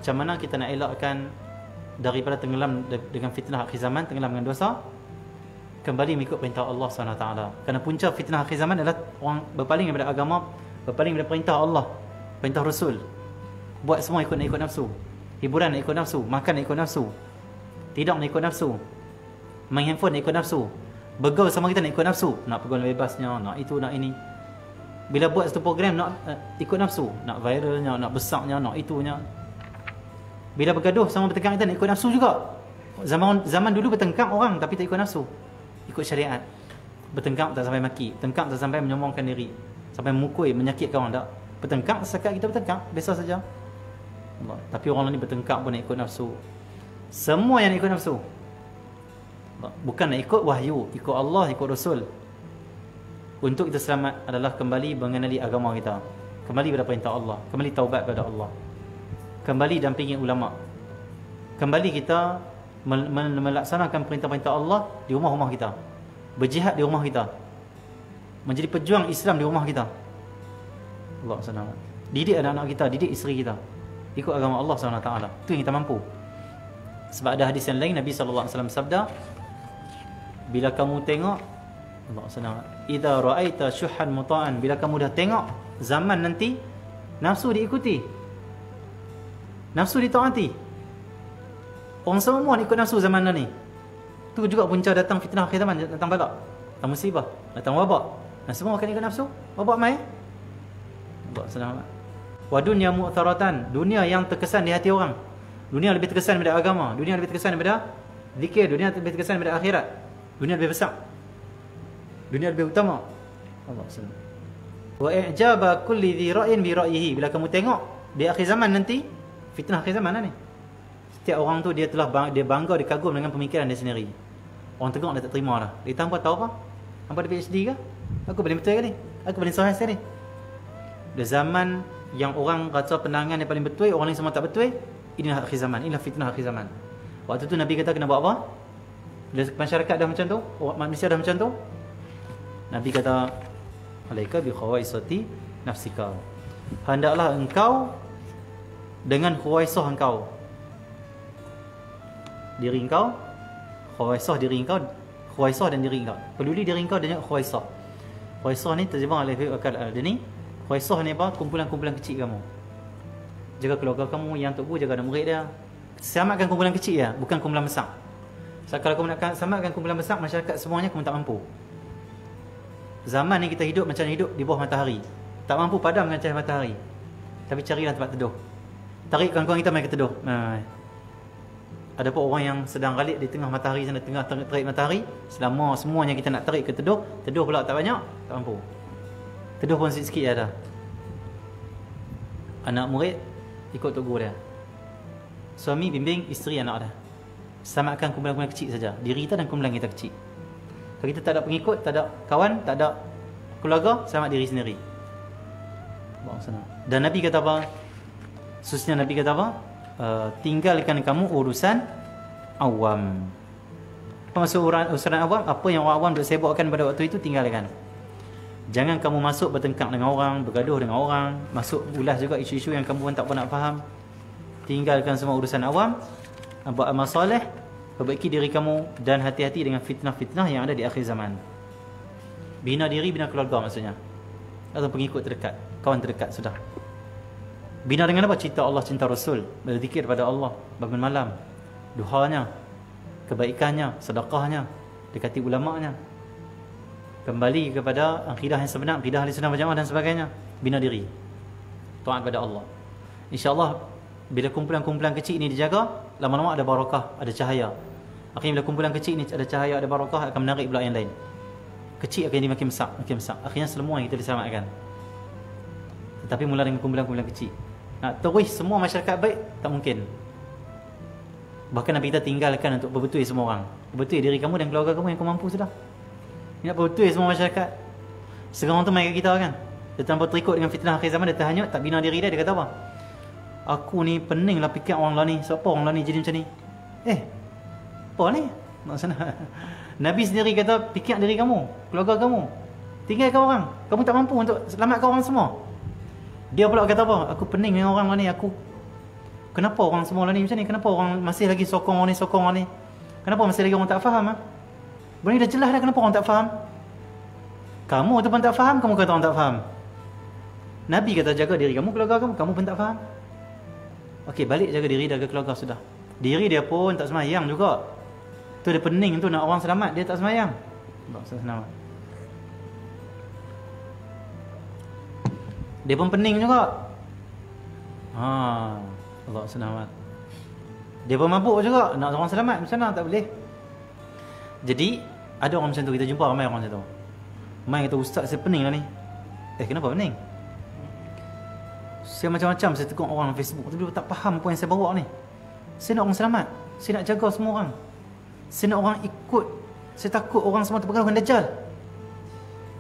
Macam mana kita nak elakkan daripada tenggelam dengan fitnah akhir zaman, tenggelam dengan dosa? Kembali mengikut perintah Allah SWT. Kerana punca fitnah akhir zaman adalah orang berpaling daripada agama, berpaling daripada perintah Allah, perintah Rasul. Buat semua ikut nafsu. Hiburan nak ikut nafsu, makan nak ikut nafsu, tidur nak ikut nafsu, main handphone nak ikut nafsu, bergaul sama kita nak ikut nafsu, nak pergaulan bebasnya, nak itu, nak ini. Bila buat satu program nak ikut nafsu, nak viralnya, nak besarnya, nak itunya. Bila bergaduh sama bertengkar kita nak ikut nafsu juga. Zaman dulu bertengkar orang tapi tak ikut nafsu, ikut syariat. Bertengkar tak sampai maki, bertengkar tak sampai menyombongkan diri, sampai memukul, menyakitkan orang, tak. Bertengkar sekat kita bertengkar, biasa saja. Tapi orang lain bertengkar pun nak ikut nafsu. Semua yang nak ikut nafsu. Bukan nak ikut wahyu, ikut Allah, ikut Rasul. Untuk kita selamat adalah kembali mengenali agama kita, kembali pada perintah Allah, kembali taubat pada Allah, kembali dampingi ulama, kembali kita melaksanakan perintah-perintah Allah di rumah-rumah kita, berjihad di rumah kita, menjadi pejuang Islam di rumah kita. Allah SWT. Didik anak-anak kita, didik isteri kita ikut agama Allah SWT. Itu yang kita mampu. Sebab ada hadis yang lain, Nabi SAW sabda, bila kamu tengok, Allah SWT, idza ra'aita syuhan muta'an, bila kamu dah tengok zaman nanti nafsu diikuti, nafsu ditaati, orang semua ikut nafsu zaman ni. Tu juga punca datang fitnah akhir zaman, datang balak, datang musibah, datang wabak, dan semua akan ikut nafsu. Wabak mai Allah SWT. Wa dunya mu'taratan, dunia yang terkesan di hati orang, dunia lebih terkesan daripada agama, dunia lebih terkesan daripada zikir, dunia lebih terkesan daripada akhirat, dunia lebih besar, dunia lebih utama. Allah SWT. Wa i'jaba kulli dhi ra'in bi ra'yihi, bila kamu tengok di akhir zaman nanti, fitnah akhir zaman ni, setiap orang tu dia bangga, dia kagum dengan pemikiran dia sendiri. Orang tengok dia tak terima dah. Dia tanpa tahu apa? Hampa ada PhD ke? Aku paling betul ke ni? Aku paling sahih sekali. Di zaman yang orang rasa penangan yang paling betul, orang lain semua tak betul, inilah akhir zaman, inilah fitnah akhir zaman. Waktu tu Nabi kata kena buat apa? Bila masyarakat dah macam tu, manusia dah macam tu, Nabi kata, alaika bi khawaisati nafsika, hendaklah engkau dengan khawaisah engkau, diri engkau, khawaisah diri engkau, khawaisah dan diri engkau, peduli diri engkau dengan khawaisah. Khawaisah ni terjemah oleh akal al-Adani. Khawaisah ni apa? Kumpulan-kumpulan kecil kamu. Jaga keluarga kamu, yang tok guru jaga anak murid dia. Selamatkan kumpulan kecil ya, bukan kumpulan besar. So, kalau kamu nak selamatkan kumpulan besar, masyarakat semuanya kamu tak mampu. Zaman ni kita hidup macam hidup di bawah matahari, tak mampu padam dengan cahaya matahari. Tapi carilah tempat teduh. Tarik kawan-kawan kita main ke teduh. Ada pun orang yang sedang galik di tengah matahari sana, tengah terik matahari, selama semuanya kita nak tarik ke teduh, teduh pula tak banyak, tak mampu. Teduh pun sikit-sikit ada. Anak murid ikut tok guru dia. Suami bimbing isteri anak dia. Selamatkan kumpulan-kumpulan kecil saja. Diri kita dan kumpulan kita kecil. Kalau kita tak ada pengikut, tak ada kawan, tak ada keluarga, selamat diri sendiri. Dan Nabi kata apa? Khususnya Nabi kata apa? Tinggalkan kamu urusan awam. Apa maksud urusan awam? Apa yang orang awam bersibukkan pada waktu itu, tinggalkan. Jangan kamu masuk bertengkar dengan orang, bergaduh dengan orang, masuk ulas juga isu-isu yang kamu pun tak pernah faham. Tinggalkan semua urusan awam, buat amal soleh, perbaiki diri kamu, dan hati-hati dengan fitnah-fitnah yang ada di akhir zaman. Bina diri, bina keluarga maksudnya, atau pengikut terdekat, kawan terdekat sudah. Bina dengan apa? Cinta Allah, cinta Rasul, berzikir pada Allah, bangun malam, duhanya, kebaikannya, sedekahnya, dekati ulama'nya, kembali kepada akidah yang sebenar, akidah ahli sunnah wal jamaah dan sebagainya. Bina diri, taat pada Allah. InsyaAllah bila kumpulan-kumpulan kecil ini dijaga, lama-lama ada barakah, ada cahaya. Akhirnya bila kumpulan kecil ini ada cahaya, ada barakah, akan menarik pula yang lain. Kecil akan jadi makin besar, makin besar. Akhirnya semua yang kita diselamatkan. Tetapi mula dengan kumpulan-kumpulan kecil. Nak terus semua masyarakat baik, tak mungkin. Bahkan Nabi kita tinggalkan untuk berbetul semua orang. Berbetul diri kamu dan keluarga kamu yang kau mampu sudah. Dia nak berbetul semua masyarakat. Sekarang tu main kat kita kan, dia tanpa terikut dengan fitnah akhir zaman, dia terhanyut, tak bina diri dia. Dia kata apa? Aku ni peninglah fikir orang lain ni. Siapa orang lain ni jadi macam ni? Apa ni? Maksudnya Nabi sendiri kata, fikir diri kamu, keluarga kamu, tinggalkan orang. Kamu tak mampu untuk selamatkan orang semua. Dia pula kata apa? Aku pening dengan orang lain ni. Aku Kenapa orang semua ni macam ni? Kenapa orang masih lagi sokong orang ni, sokong orang ni? Kenapa masih lagi orang tak faham? Benda ni dah jelas dah, kenapa orang tak faham? Kamu tu pun tak faham, kamu kata orang tak faham. Nabi kata jaga diri kamu, keluarga kamu, kamu pun tak faham. Okey, balik jaga diri, jaga keluarga sudah. Diri dia pun tak semayang juga. Tu dia pening tu, nak orang selamat, dia tak semayang. Selamat. Dia pun pening juga. Allah selamat. Dia pun mabuk juga, nak orang selamat, macam mana? Tak boleh. Jadi ada orang macam tu, kita jumpa ramai orang macam tu. Mai kata, ustaz saya pening lah ni. Kenapa pening? Saya macam-macam, saya tengok orang di Facebook, tapi tak faham apa yang saya bawa ni. Saya nak orang selamat, saya nak jaga semua orang, saya nak orang ikut. Saya takut orang semua terpengaruh dengan Dajjal.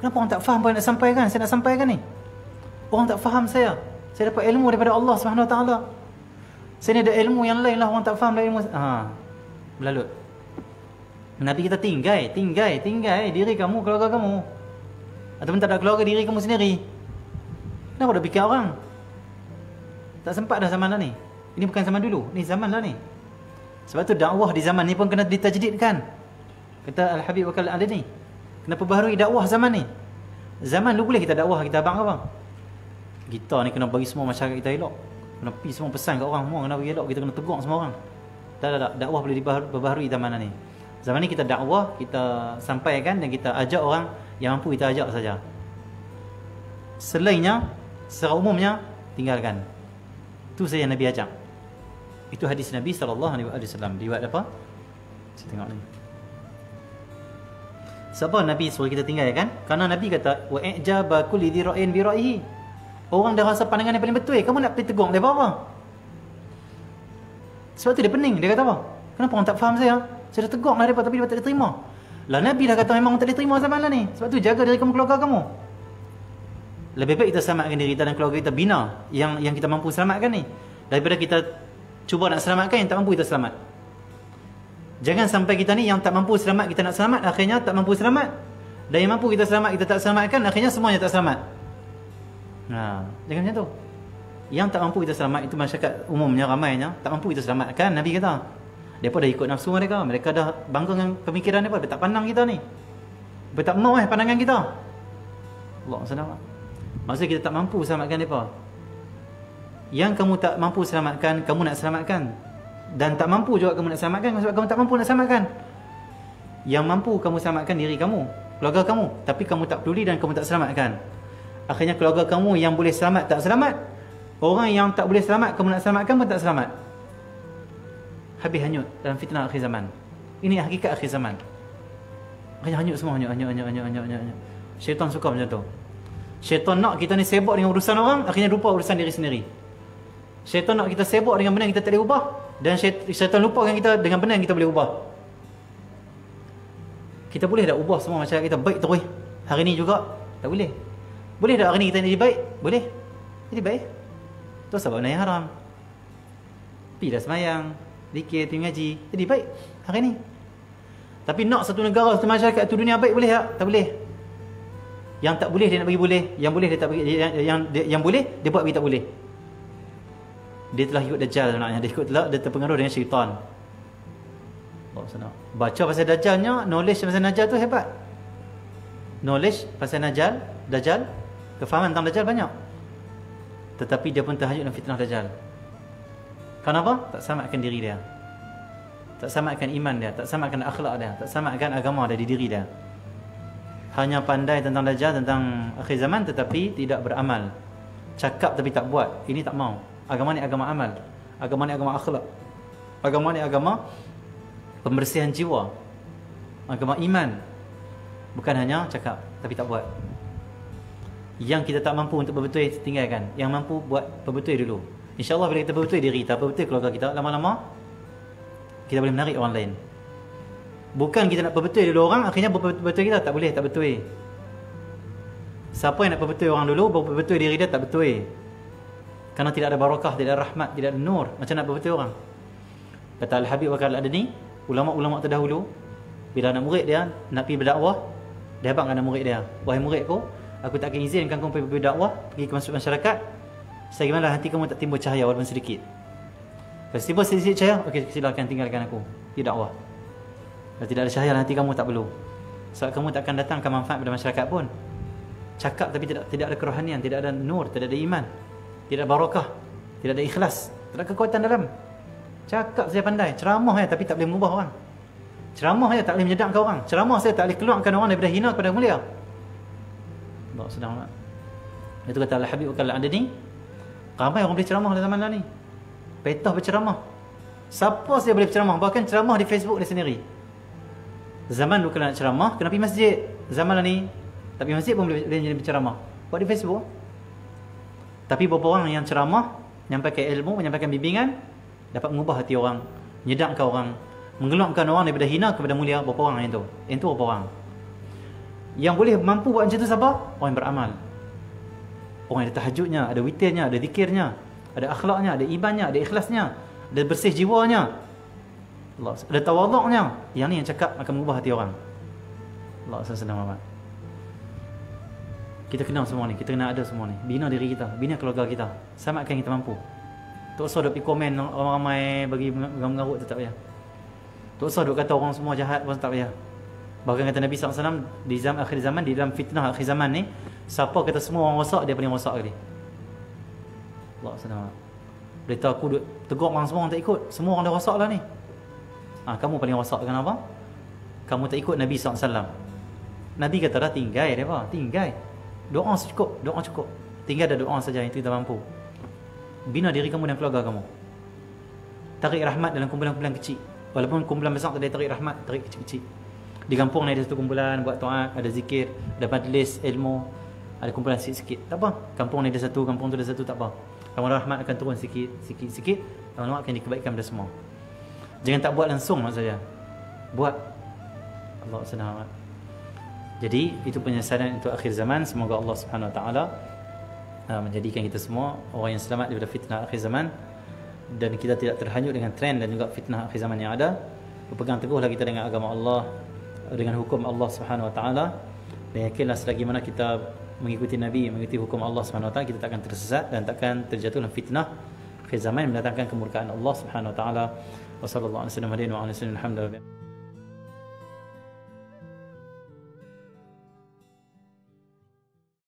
Kenapa orang tak faham apa yang nak sampaikan? Saya nak sampaikan ni. Orang tak faham saya. Saya dapat ilmu daripada Allah Subhanahu Wa Taala. Saya ni ada ilmu yang lain lah, orang tak faham lah ilmu. Berlalut. Nabi kita tinggai diri kamu, keluarga kamu. Ataupun tak ada keluarga, diri kamu sendiri. Kenapa dah fikir orang? Tak sempat dah zaman dah ni. Ini bukan zaman dulu, ni zaman lah ni. Sebab tu dakwah di zaman ni pun kena ditajdidkan. Kata Al-Habib Wakal Al-Adani, kena perbaharui dakwah zaman ni. Zaman dulu boleh kita dakwah, kita abang-abang. Kita ni kena bagi semua masyarakat kita elok. Kena pergi semua pesan kat orang, semua kena bagi elok. Kita kena tegur semua orang. Tak. Dakwah boleh diperbaharui zaman ni. Zaman ni kita dakwah, kita sampaikan dan kita ajak orang yang mampu kita ajak saja. Selainnya, secara umumnya, tinggalkan. Itu saja yang Nabi ajak. Itu hadis Nabi SAW. Riwayat apa? Saya tengok ni. Sebab Nabi suruh kita tinggalkan? Kerana Nabi kata, wa i'jaba kulli dhi ra'yin bi ra'yihi. Orang dah rasa pandangan yang paling betul, kamu nak pergi tegur dia apa? Sebab tu dia pening. Dia kata apa? Kenapa orang tak faham saya? Saya dah tegur lah dia, tapi dia tak diterima. Lah Nabi dah kata memang orang tak diterima zaman lah ni. Sebab tu jaga diri kamu, keluarga kamu. Lebih baik kita selamatkan diri kita dan keluarga kita, bina yang kita mampu selamatkan ni, daripada kita cuba nak selamatkan yang tak mampu kita selamat. Jangan sampai kita ni yang tak mampu selamat, kita nak selamat, akhirnya tak mampu selamat. Dan yang mampu kita selamat, kita tak selamatkan, akhirnya semuanya tak selamat. Jangan macam tu. Yang tak mampu kita selamat, itu masyarakat umumnya, ramainya tak mampu kita selamatkan. Nabi kata, mereka dah ikut nafsu mereka. Mereka dah bangga dengan pemikiran mereka. Mereka tak pandang kita ni. Mereka tak mau pandangan kita. Allah SWT. Maksudnya kita tak mampu selamatkan mereka. Yang kamu tak mampu selamatkan, kamu nak selamatkan. Dan tak mampu juga kamu nak selamatkan, sebab kamu tak mampu nak selamatkan. Yang mampu kamu selamatkan diri kamu, keluarga kamu. Tapi kamu tak peduli dan kamu tak selamatkan. Akhirnya keluarga kamu yang boleh selamat tak selamat. Orang yang tak boleh selamat, kamu nak selamatkan pun tak selamat. Habis hanyut dalam fitnah akhir zaman. Ini hakikat akhir zaman. Akhirnya hanyut semua, hanyut. Syaitan suka macam tu. Syaitan nak kita ni sibuk dengan urusan orang, akhirnya lupa urusan diri sendiri. Syaitan nak kita sibuk dengan benda yang kita tak boleh ubah, dan syaitan lupakan kita dengan benda yang kita boleh ubah. Kita boleh tak ubah semua masyarakat kita baik terus hari ni juga? Tak boleh. Boleh tak hari ni kita jadi baik? Boleh. Jadi baik. Tu sebab benda yang haram. Pergi dah semayang, zikir, pergi ngaji, jadi baik hari ni. Tapi nak satu negara, satu masyarakat, satu dunia baik boleh tak? Tak boleh. Yang tak boleh dia nak bagi boleh, yang boleh dia tak bagi, yang boleh dia buat bagi tak boleh. Dia telah ikut Dajjal sebenarnya. Dia terpengaruh dengan syaitan. Baca pasal Dajjalnya, knowledge pasal Dajjal tu hebat. Knowledge pasal Dajjal, kefahaman tentang Dajjal banyak. Tetapi dia pun terhanyut dalam fitnah Dajjal. Kenapa? Tak selamatkan diri dia, tak selamatkan iman dia, tak selamatkan akhlak dia, tak selamatkan agama dia di diri dia. Hanya pandai tentang Dajjal, tentang akhir zaman, tetapi tidak beramal. Cakap tapi tak buat. Ini tak mau. Agama ni agama amal. Agama ni agama akhlak. Agama ni agama pembersihan jiwa. Agama iman. Bukan hanya cakap tapi tak buat. Yang kita tak mampu untuk berbetul, tinggalkan. Yang mampu buat berbetul dulu. InsyaAllah bila kita berbetul diri kita, berbetul keluarga kita, lama-lama kita boleh menarik orang lain. Bukan kita nak berbetul dulu orang, akhirnya berbetul kita tak boleh, tak betul. Siapa yang nak berbetul orang dulu, berbetul diri dia tak betul. Kerana tidak ada barakah, tidak ada rahmat, tidak ada nur. Macam nak berbetul orang? Kata Al-Habib Wakal Al-Adani, ulama-ulama terdahulu, bila anak murid dia nak pergi berdakwah, dia habaq anak murid dia, wahai muridku, aku tak akan izinkan kamu pergi berdakwah, pergi ke masyarakat, selagi mana hati kamu tak timbul cahaya walaupun sedikit. Kalau tiba sedikit cahaya, okey silakan tinggalkan aku. Tidak dakwah. Kalau tidak ada cahaya nanti kamu tak perlu. Sebab kamu tak akan datangkan manfaat pada masyarakat pun. Cakap tapi tidak ada kerohanian, tidak ada nur, tidak ada iman, tidak ada barakah, tidak ada ikhlas, tidak ada kekuatan dalam. Cakap saya pandai, ceramah saya tapi tak boleh mengubah orang. Ceramah saya tak boleh menyedakkan orang. Ceramah saya tak boleh keluarkan orang daripada hina kepada mulia. Allah sedang. Itu kata Al-Habib kalau ada ni, ramai orang boleh ceramah dalam zaman lah ni. Petah berceramah. Siapa saya boleh berceramah? Bahkan ceramah di Facebook dia sendiri. Zaman dulu kalau nak ceramah, kena pergi masjid. Zaman lah ni, tapi masjid pun boleh jadi berceramah. Buat di Facebook. Tapi beberapa orang yang ceramah, menyampaikan ilmu, menyampaikan bimbingan, dapat mengubah hati orang, menyedakkan orang, menggelapkan orang daripada hina kepada mulia. Berapa orang yang tu? Yang tu berapa orang? Yang boleh mampu buat macam tu siapa? Orang yang beramal. Orang yang ada tahajudnya, ada witirnya, ada zikirnya, ada akhlaknya, ada imannya, ada ikhlasnya, ada bersih jiwanya, Allah, ada tawaduknya. Yang ni yang cakap akan mengubah hati orang. Allah SWT. Kita kenal semua ni, kita kena ada semua ni. Bina diri kita, bina keluarga kita, selamatkan kita mampu. Tak usah duk pergi komen orang ramai bagi mengarut tu, tak payah. Tak usah duk kata orang semua jahat pun tak payah. Bahkan kata Nabi SAW di zaman akhir zaman, di dalam fitnah akhir zaman ni, siapa kata semua orang rosak, dia paling rosak kali. Allah SWT. Berita aku duk tegur orang semua, orang tak ikut, semua orang dah rosak lah ni. Kamu paling rosak kenapa? Kamu tak ikut Nabi SAW. Nabi kata dah tinggal dia apa? Tinggal. Doa cukup, doa cukup. Tinggal ada doa saja, itu kita mampu. Bina diri kamu dan keluarga kamu. Tarik rahmat dalam kumpulan-kumpulan kecil. Walaupun kumpulan besar tak ada tarik rahmat, tarik kecil-kecil. Di kampung ni ada satu kumpulan buat taat, ada zikir, ada majlis ilmu, ada kumpulan sikit-sikit. Tak apa. Kampung ni ada satu, kampung tu ada satu, tak apa. Lama-lama rahmat akan turun sikit-sikit. Lama-lama akan dikebaikan pada semua. Jangan tak buat langsung maksud saya. Buat. Allah SWT. Jadi itu penyesalan untuk akhir zaman. Semoga Allah Subhanahu Wa Taala menjadikan kita semua orang yang selamat daripada fitnah akhir zaman, dan kita tidak terhanyut dengan trend dan juga fitnah akhir zaman yang ada. Berpegang teguhlah kita dengan agama Allah, dengan hukum Allah Subhanahu Wa Taala, dan yakinlah selagi mana kita mengikuti Nabi, mengikuti hukum Allah Subhanahu Wa Taala, kita takkan tersesat dan takkan terjatuh dalam fitnah akhir zaman yang mendatangkan kemurkaan Allah Subhanahu Wa Taala. Wassallallahu alaihi wasallam. Alhamdulillah.